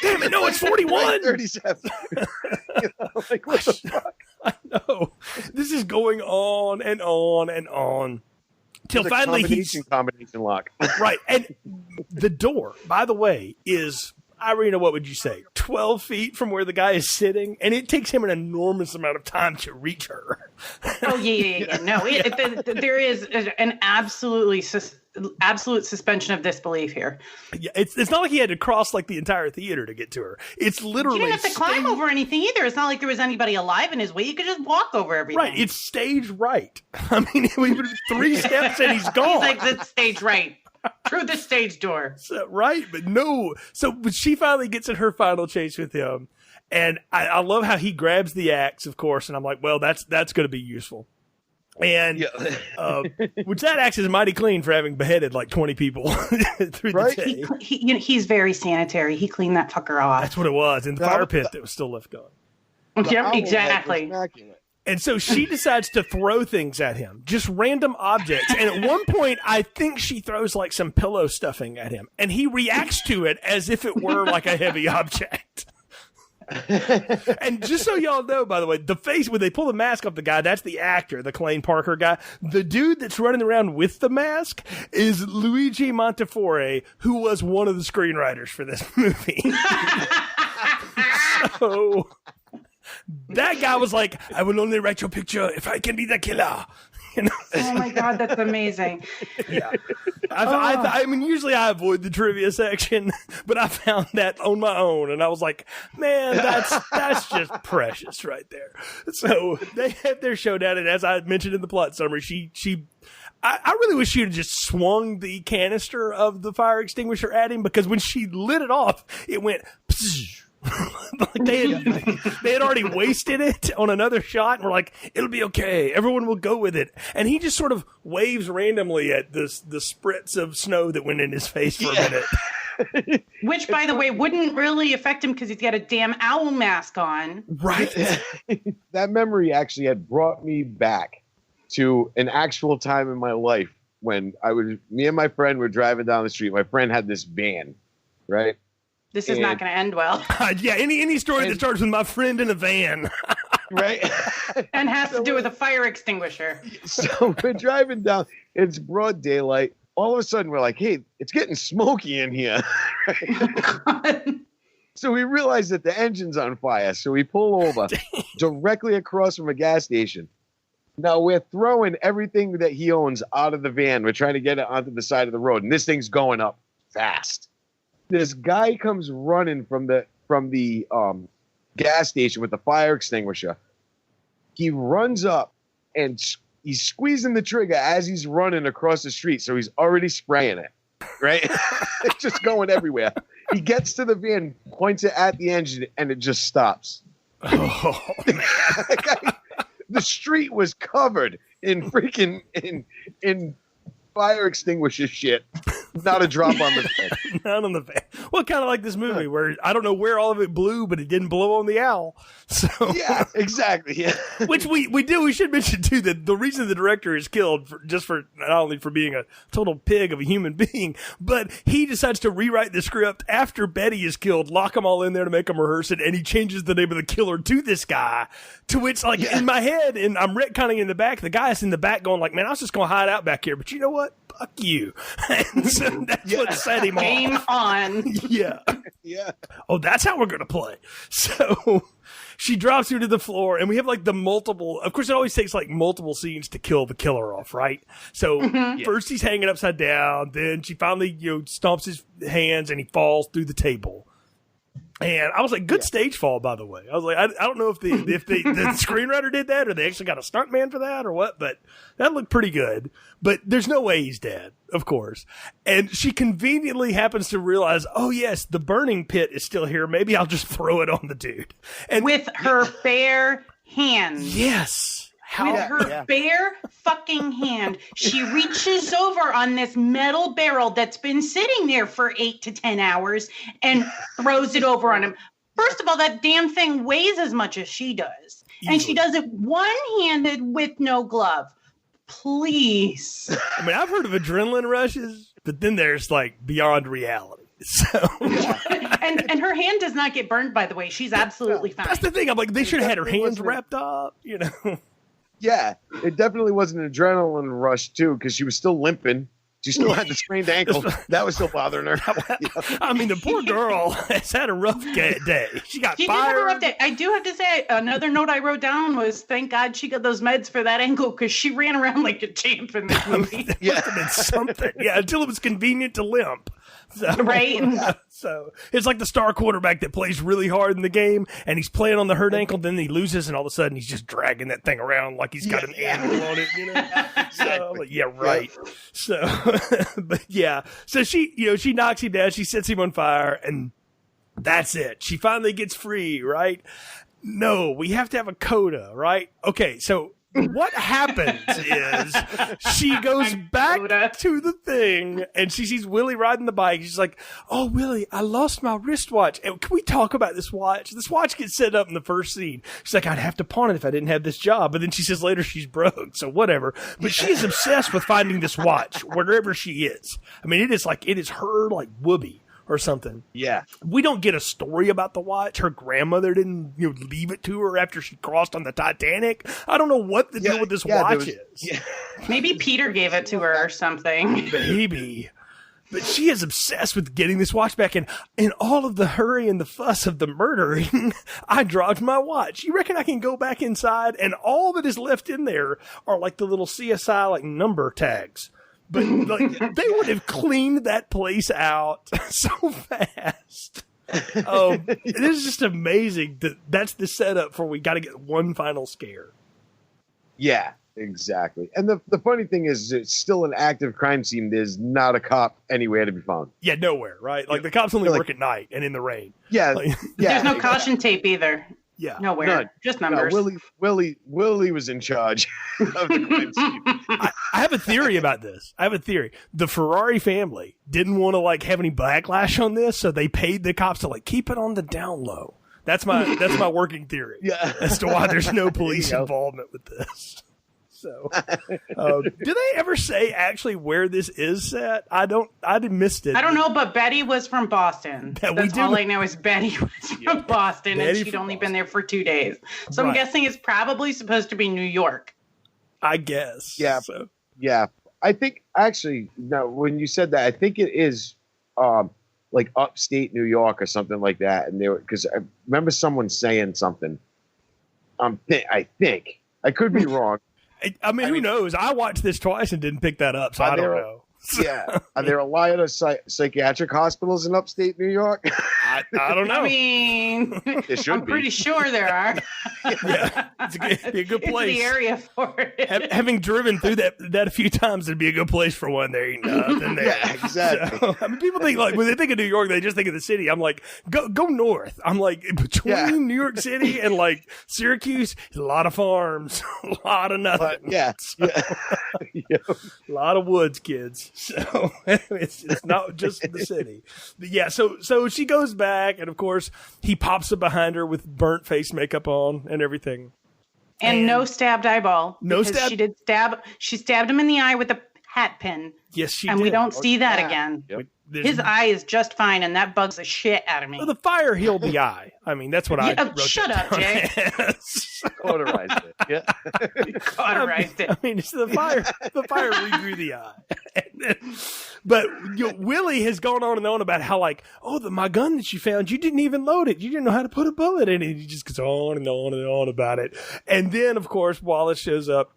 Damn it, no, it's 41. 37. Like, what the fuck? I know. This is going on and on and on. till finally combination lock. Right. And the door, by the way, is, Irina, what would you say, 12 feet from where the guy is sitting? And it takes him an enormous amount of time to reach her. Oh, yeah. No, there is an absolute suspension of disbelief here. Yeah, it's not like he had to cross like the entire theater to get to her. It's literally he didn't have to climb over anything either. It's not like there was anybody alive in his way. You could just walk over everything. Right. It's stage right. I mean, we 3 steps and he's gone. He's like, that's stage right. Through the stage door. So, right, but no. But she finally gets in her final chase with him. And I love how he grabs the axe, of course. And I'm like, well, that's going to be useful. And which that axe is mighty clean for having beheaded like 20 people through the day. He's very sanitary. He cleaned that fucker off. That's what it was in the fire pit that was still left going. Yep, exactly. And so she decides to throw things at him, just random objects. And at one point, I think she throws like some pillow stuffing at him, and he reacts to it as if it were like a heavy object. And just so y'all know, by the way, the face, when they pull the mask off the guy, that's the actor, the Clayne Parker guy. The dude that's running around with the mask is Luigi Montefiore, who was one of the screenwriters for this movie. So that guy was like, I will only write your picture if I can be the killer. You know? Oh my God, that's amazing. Yeah. I mean, usually I avoid the trivia section, but I found that on my own, and I was like, man, that's just precious right there. So they had their showdown, and as I mentioned in the plot summary, I really wish she had just swung the canister of the fire extinguisher at him, because when she lit it off, it went psh. Like they had already wasted it on another shot, and we're like, it'll be okay, everyone will go with it. And he just sort of waves randomly at the spritz of snow that went in his face for a minute. Which, by the way, wouldn't really affect him because he's got a damn owl mask on. Right. That memory actually had brought me back to an actual time in my life when me and my friend were driving down the street. My friend had this van, right? This is not going to end well. Yeah, any story that starts with my friend in a van. Right. And has to do with a fire extinguisher. So we're driving down. It's broad daylight. All of a sudden, we're like, hey, it's getting smoky in here. Right? So we realize that the engine's on fire. So we pull over directly across from a gas station. Now we're throwing everything that he owns out of the van. We're trying to get it onto the side of the road. And this thing's going up fast. This guy comes running from the gas station with the fire extinguisher. He runs up and he's squeezing the trigger as he's running across the street. So he's already spraying it, right? It's just going everywhere. He gets to the van, points it at the engine, and it just stops. Oh, the street was covered in freaking in fire extinguisher shit. Not a drop on the van. Not on the van. Well, kind of like this movie where I don't know where all of it blew, but it didn't blow on the owl. So yeah, exactly. Yeah. Which we should mention too that the reason the director is killed for not only for being a total pig of a human being, but he decides to rewrite the script after Betty is killed, lock them all in there to make them rehearse it, and he changes the name of the killer to this guy. To which, like, in my head, and I'm retconning in the back, the guy's in the back going like, man, I was just going to hide out back here, but you know what? Fuck you. And so that's what set him off. Game on. Yeah. Yeah. Oh, that's how we're going to play. So she drops her to the floor, and we have like the multiple. Of course, it always takes like multiple scenes to kill the killer off, right? So first he's hanging upside down, then she finally stomps his hands, and he falls through the table. And I was like, good stage fall, by the way. I was like, I don't know if the screenwriter did that or they actually got a stuntman for that or what, but that looked pretty good. But there's no way he's dead, of course. And she conveniently happens to realize, oh, yes, the burning pit is still here. Maybe I'll just throw it on the dude. And with her bare hands. Yes. With her bare fucking hand, she reaches over on this metal barrel that's been sitting there for 8 to 10 hours and throws it over on him. First of all, that damn thing weighs as much as she does. Easily. And she does it one-handed with no glove. Please. I mean, I've heard of adrenaline rushes, but then there's like beyond reality. So and her hand does not get burned, by the way. She's absolutely fine. That's the thing. I'm like, they should have had her hands wrapped up, Yeah, it definitely was an adrenaline rush too, because she was still limping. She still had the sprained ankle. That was still bothering her. I mean, the poor girl has had a rough day. She got She fired. did have a rough day. I do have to say, another note I wrote down was, thank God she got those meds for that ankle, because she ran around like a champ in this movie. Yeah, must have been something. Yeah, until it was convenient to limp. So, right. So it's like the star quarterback that plays really hard in the game, and he's playing on the hurt ankle, then he loses, and all of a sudden he's just dragging that thing around like he's got an animal on it, you know? So, like, yeah, right. So, but yeah, so she knocks him down, she sets him on fire, and that's it. She finally gets free, right? No, we have to have a coda, right? Okay, so what happens is she goes back to the thing and she sees Willie riding the bike. She's like, "Oh, Willie, I lost my wristwatch. And can we talk about this watch? This watch gets set up in the first scene." She's like, "I'd have to pawn it if I didn't have this job." But then she says later she's broke, so whatever. But she is obsessed with finding this watch wherever she is. I mean, it is her like whoopee or something. Yeah. We don't get a story about the watch. Her grandmother didn't leave it to her after she crossed on the Titanic. I don't know what the deal with this watch is. Yeah. Maybe Peter gave it to her or something. Maybe. But she is obsessed with getting this watch back. And in all of the hurry and the fuss of the murdering, I dropped my watch. You reckon I can go back inside and all that is left in there are like the little CSI like number tags. But like they would have cleaned that place out so fast. It is just amazing that's the setup for we got to get one final scare. Yeah, exactly. And the funny thing is, it's still an active crime scene. There's not a cop anywhere to be found. Yeah, nowhere, right? Like the cops only work at night and in the rain. Yeah, There's no caution tape either. Yeah, nowhere. None. Just numbers. No, Willie was in charge of the crime scene. I have a theory about this. The Ferrari family didn't want to like have any backlash on this, so they paid the cops to like keep it on the down low. That's my working theory. Yeah, as to why there's no police involvement with this. So, do they ever say actually where this is set? I missed it. I don't know, but Betty was from Boston. That's all I know is Betty was from Boston, Betty and she'd only been there for 2 days. So I'm guessing it's probably supposed to be New York. I guess. Yeah. So. Yeah. I think actually, no, when you said that, I think it is like upstate New York or something like that. And because I remember someone saying something. I think I could be wrong. I mean, who knows? I watched this twice and didn't pick that up, so I don't know. Yeah. Are there a lot of psychiatric hospitals in upstate New York? I don't know. I mean, I'm pretty sure there are. Yeah, it'd be a good place. It's the area for it. Having driven through that a few times, it'd be a good place for one. There ain't nothing there. Yeah, exactly. So, I mean, people think like when they think of New York, they just think of the city. I'm like, go north. I'm like between New York City and like Syracuse, a lot of farms, a lot of nothing. Yeah, so, a lot of woods, kids. So it's not just the city. But yeah, so she goes back, and of course he pops up behind her with burnt face makeup on and everything. And no stabbed eyeball. No stab. She stabbed him in the eye with a hat pin. Yes, she did. And we don't see that again. Yep. His eye is just fine, and that bugs the shit out of me. Well, the fire healed the eye. I mean, that's what I wrote. Shut up, Jay. Cauterized it. Yeah. Cauterized it. I mean, it's the fire regrew the eye. But Willie has gone on and on about how like, my gun that you found, you didn't even load it. You didn't know how to put a bullet in it. He just goes on and on and on about it. And then, of course, Wallace shows up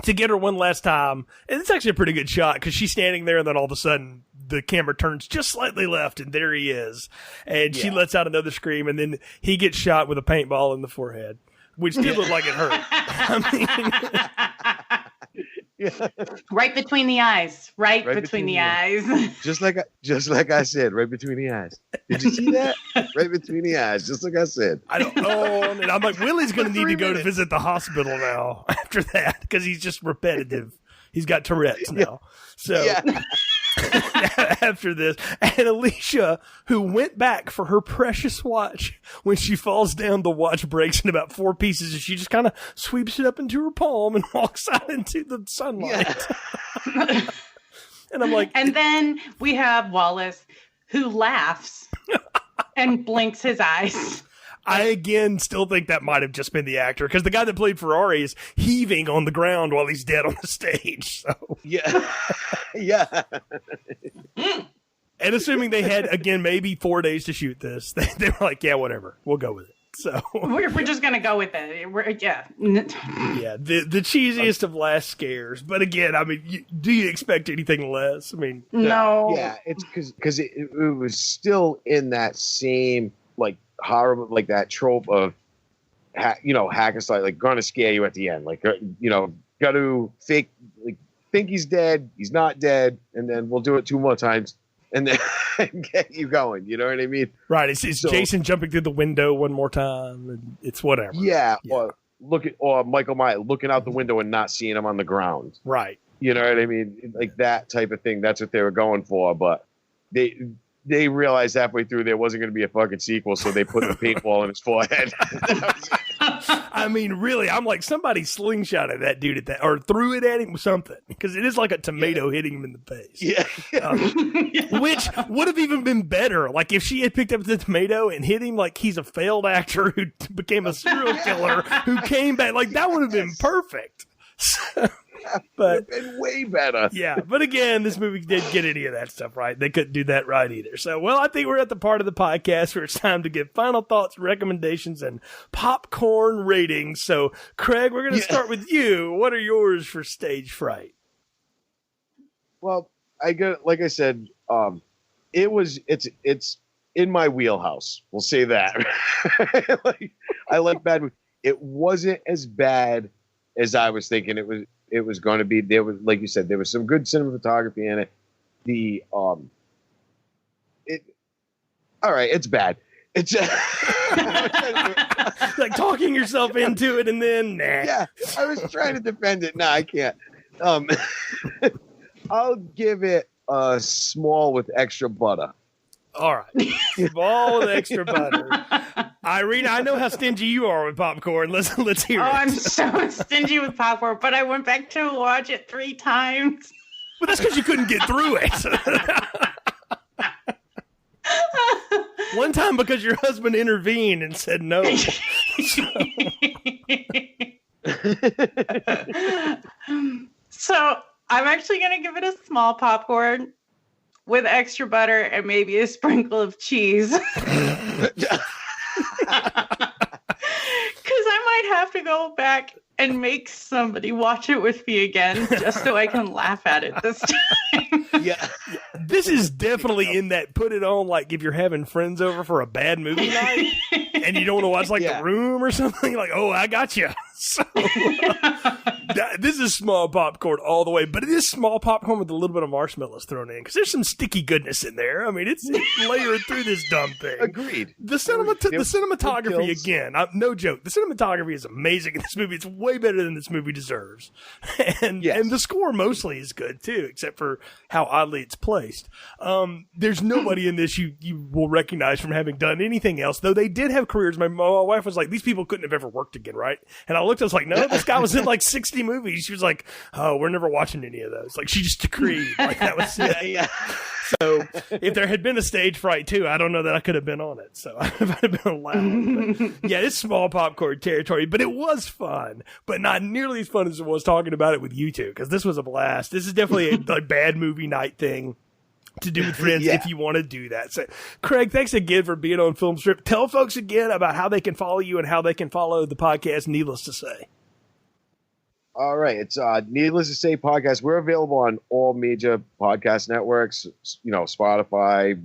to get her one last time. And it's actually a pretty good shot because she's standing there and then all of a sudden the camera turns just slightly left and there he is. And she lets out another scream and then he gets shot with a paintball in the forehead, which did look like it hurt. I mean, right between the eyes. Right between the eyes. Just like I said, right between the eyes. Did you see that? Right between the eyes, just like I said. I don't know. And I'm like, Willie's going to need to go to visit the hospital now after that because he's just repetitive. He's got Tourette's now. So after this, and Alicia, who went back for her precious watch, when she falls down, the watch breaks in about 4 pieces, and she just kind of sweeps it up into her palm and walks out into the sunlight. Yeah. And I'm like, and then we have Wallace, who laughs and blinks his eyes. I again still think that might have just been the actor, because the guy that played Ferrari is heaving on the ground while he's dead on the stage. So Yeah. Yeah. and assuming they had, again, maybe 4 days to shoot this, they were like, yeah, whatever, we'll go with it. So we're just gonna go with it. yeah, the cheesiest of last scares. But again, I mean, do you expect anything less? I mean, no. Yeah, it's because it was still in that same like horrible, like that trope of hack and slash, like gonna scare you at the end, like got to fake, like think he's dead, he's not dead, and then we'll do it 2 more times. And then get you going, you know what I mean? Right. It's so, Jason jumping through the window one more time, and it's whatever. Yeah. Or Michael Myers looking out the window and not seeing him on the ground. Right. You know what I mean? Like that type of thing. That's what they were going for. But they realized halfway through there wasn't going to be a fucking sequel, so they put the paintball in his forehead. I mean, really, I'm like, somebody slingshotted that dude at that, or threw it at him with something, because it is like a tomato hitting him in the face. Yeah. Which would have even been better. Like, if she had picked up the tomato and hit him like he's a failed actor who became a serial killer who came back. Like, that would have been perfect. But been way better. Yeah, but again, this movie didn't get any of that stuff right. They couldn't do that right either. So, well, I think we're at the part of the podcast where it's time to give final thoughts, recommendations, and popcorn ratings. So, Craig, we're going to start with you. What are yours for Stagefright? Well, like I said, it's in my wheelhouse. We'll say that. Like, I like bad movies. It wasn't as bad as I was thinking it was going to be. There was, like you said, there was some good cinematography in it. All right, it's bad. It's like talking yourself into it and then, nah. Yeah, I was trying to defend it. No, I can't. I'll give it a small with extra butter. All right. Small with extra butter. Irina, I know how stingy you are with popcorn. Let's hear it. Oh, I'm so stingy with popcorn, but I went back to watch it 3 times. But that's because you couldn't get through it. One time because your husband intervened and said no. So I'm actually going to give it a small popcorn with extra butter and maybe a sprinkle of cheese. Because I might have to go back and make somebody watch it with me again just so I can laugh at it this time. Yeah. This is definitely in that put it on like if you're having friends over for a bad movie night and you don't want to watch like The Room or something. Like, oh, I got you. So this is small popcorn all the way, but it is small popcorn with a little bit of marshmallows thrown in because there's some sticky goodness in there. I mean, it's layered through this dumb thing. Agreed. The cinematography, again, no joke. The cinematography is amazing in this movie. It's way better than this movie deserves. And the score mostly is good too, except for how oddly it's placed. There's nobody in this you will recognize from having done anything else, though they did have careers. My wife was like, these people couldn't have ever worked again, right? And I looked, I was like, no, this guy was in like 60 movies. She was like, oh, we're never watching any of those. Like, she just decreed. Like, that was it. Yeah. So if there had been a Stagefright too, I don't know that I could have been on it. So I'd have been allowed. But yeah, it's small popcorn territory, but it was fun, but not nearly as fun as it was talking about it with you two, because this was a blast. This is definitely a bad movie night thing to do with friends if you want to do that. So, Craig, thanks again for being on Film Strip. Tell folks again about how they can follow you and how they can follow the podcast, Needless to Say. All right. It's Needless to Say podcast. We're available on all major podcast networks, Spotify,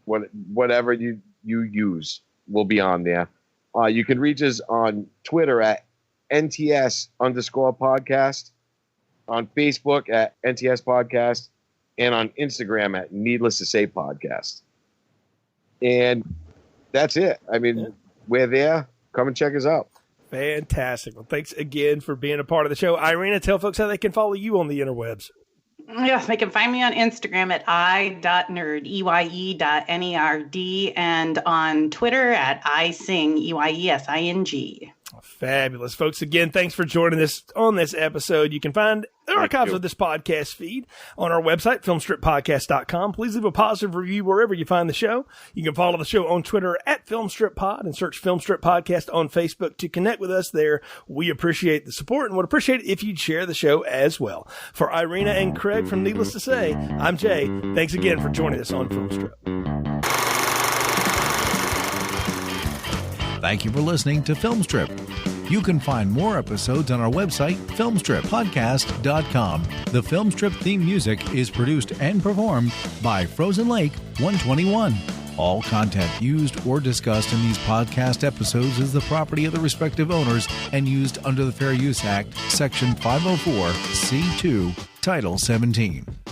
whatever you use will be on there. You can reach us on Twitter at NTS_podcast, on Facebook at NTS Podcast, and on Instagram at Needless to Say Podcast. And that's it. I mean, we're there. Come and check us out. Fantastic. Well, thanks again for being a part of the show. Irina, tell folks how they can follow you on the interwebs. Yes, they can find me on Instagram at i.nerd, EYE.NERD, and on Twitter at ising, EYESING. Fabulous. Folks, again, thanks for joining us on this episode. You can find archives of this podcast feed on our website, filmstrippodcast.com. Please leave a positive review wherever you find the show. You can follow the show on Twitter at FilmstripPod and search Filmstrip Podcast on Facebook to connect with us there. We appreciate the support and would appreciate it if you'd share the show as well. For Irina and Craig from Needless to Say, I'm Jay. Thanks again for joining us on Filmstrip. Thank you for listening to Filmstrip. You can find more episodes on our website, filmstrippodcast.com. The Filmstrip theme music is produced and performed by Frozen Lake 121. All content used or discussed in these podcast episodes is the property of the respective owners and used under the Fair Use Act, Section 504, C2, Title 17.